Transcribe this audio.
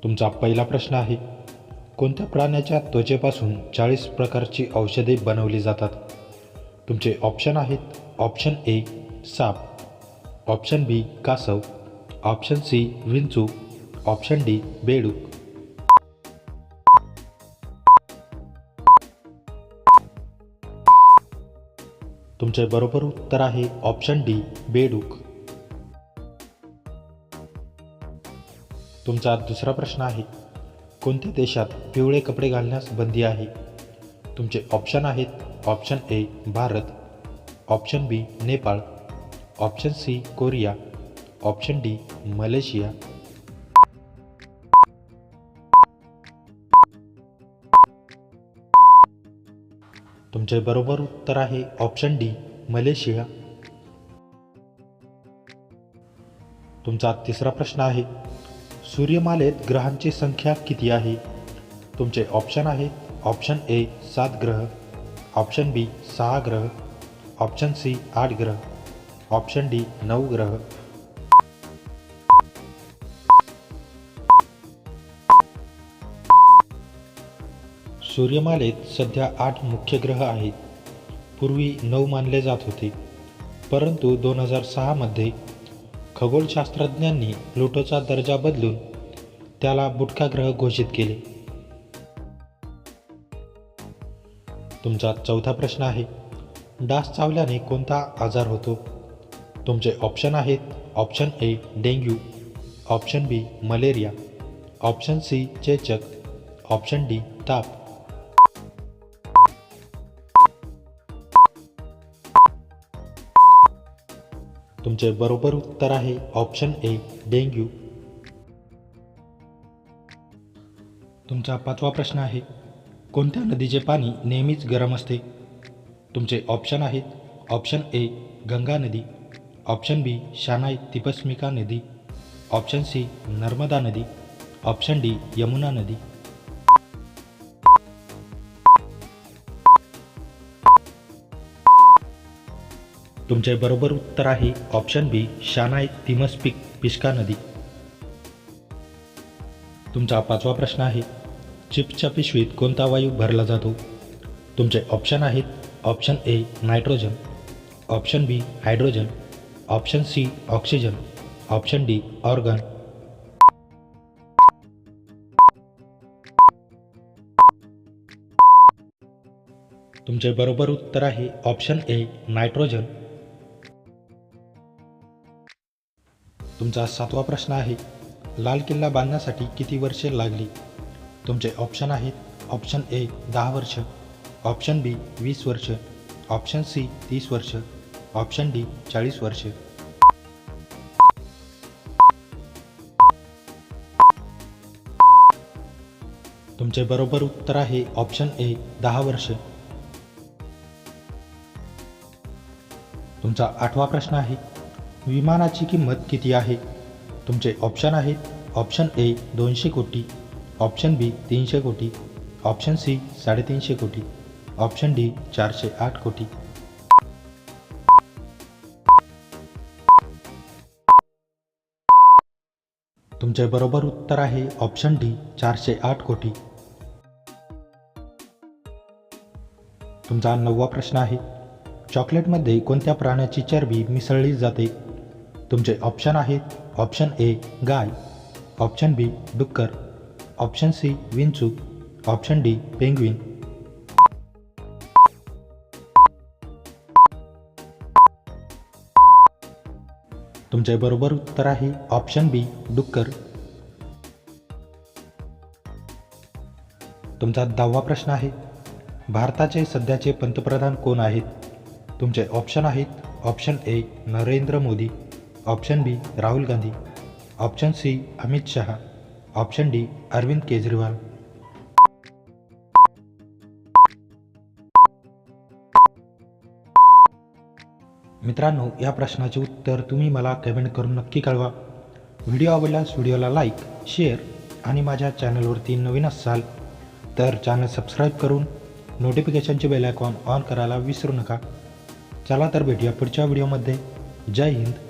तुमचा पहिला प्रश्न आहे, कोणत्या प्राण्याच्या त्वचेपासून 40 प्रकारची औषधे बनवली जातात? तुमचे ऑप्शन आहेत ऑप्शन ए साप, ऑप्शन बी कासव, ऑप्शन सी विंचू, ऑप्शन डी बेडूक. तुमचे बरोबर उत्तर आहे ऑप्शन डी बेडूक. तुमचा दुसरा प्रश्न आहे, कोणत्या देशात पिवळे कपडे घालण्यास बंदी आहे? तुमचे ऑप्शन आहेत option A Bharat, option B Nepal, option C Korea, option D Malaysia. तुमचे बरोबर उत्तर आहे ऑप्शन डी मलेशिया. तुमचा तिसरा प्रश्न आहे, सूर्यमालेत ग्रहांची संख्या किती आहे? तुमचे ऑप्शन आहेत ऑप्शन ए 7 ग्रह, ऑप्शन बी 6 ग्रह, ऑप्शन सी 8 ग्रह, ऑप्शन डी 9 ग्रह. सूर्यमालेत सध्या 8 मुख्य ग्रह आहेत. पूर्वी 9 मानले जात होते, परंतु 2006 मध्ये खगोलशास्त्रज्ञांनी प्लुटोचा दर्जा बदलून त्याला बुटका ग्रह घोषित केले. तुमचा चौथा प्रश्न आहे, डास चावल्याने कोणता आजार होतो? तुमचे ऑप्शन आहेत option A dengue, option B malaria, option C चेचक, ऑप्शन डी ताप. तुमचे बरोबर उत्तर आहे ऑप्शन ए डेंग्यू. तुमचा पाचवा प्रश्न आहे, कोणत्या नदीचे पाणी नेहमीच गरम असते? तुमचे ऑप्शन आहेत ऑप्शन ए गंगा नदी, ऑप्शन बी शानाई तिपस्मिका नदी, ऑप्शन सी नर्मदा नदी, ऑप्शन डी यमुना नदी. तुमचे बरोबर उत्तर आहे ऑप्शन बी शानाई तिमस्पिका नदी. तुमचा पाचवा प्रश्न आहे, चिप्सच्या पिशवीत कोणता वायू भरला जातो? तुमचे ऑप्शन आहेत option A nitrogen, option B hydrogen, option C oxygen, option D argon. तुमचे बरोबर उत्तर आहे ऑप्शन ए नायट्रोजन. तुमचा सातवा प्रश्न आहे, लाल किल्ला बांधण्यासाठी किती वर्षे लागली? तुमचे ऑप्शन आहेत ऑप्शन ए 10 वर्ष, ऑप्शन बी 20 वर्ष, ऑप्शन सी 30 वर्ष, ऑप्शन डी 40 वर्ष. तुमचे बरोबर उत्तर आहे ऑप्शन ए 10 वर्ष. तुमचा आठवा प्रश्न आहे, विमानाची किंमत किती आहे? तुमचे ऑप्शन आहेत ऑप्शन ए 200 कोटी, ऑप्शन बी 300 कोटी, ऑप्शन सी 350 कोटी, ऑप्शन डी 408 कोटी. तुमचे बरोबर उत्तर आहे ऑप्शन डी 408 कोटी. तुमचा 9वा प्रश्न आहे, चॉकलेटमध्ये कोणत्या प्राण्याची चरबी मिसळली जाते? तुमचे ऑप्शन आहेत ऑप्शन ए गाय, ऑप्शन बी डुक्कर, ऑप्शन सी विंचू, ऑप्शन डी पेंग्विन. तुमचे बरोबर उत्तर आहे ऑप्शन बी डुक्कर. तुमचा 10वा प्रश्न आहे, भारताचे सध्याचे पंतप्रधान कोण आहेत? तुमचे ऑप्शन आहेत option A Narendra Modi, option B Rahul Gandhi, option C Amit Shah, option D Arvind Kejriwal. मित्रांनो, या प्रश्नाचे उत्तर तुम्ही मला कमेंट करून नक्की कळवा. व्हिडिओ आवडल्यास व्हिडिओला लाईक, शेअर आणि माझ्या चॅनलवरती नवीन असाल तर चॅनल सबस्क्राईब करून नोटिफिकेशनचे बेल आयकॉन ऑन करायला विसरू नका. चला तर भेटूया पुढच्या व्हिडिओमध्ये. जय हिंद.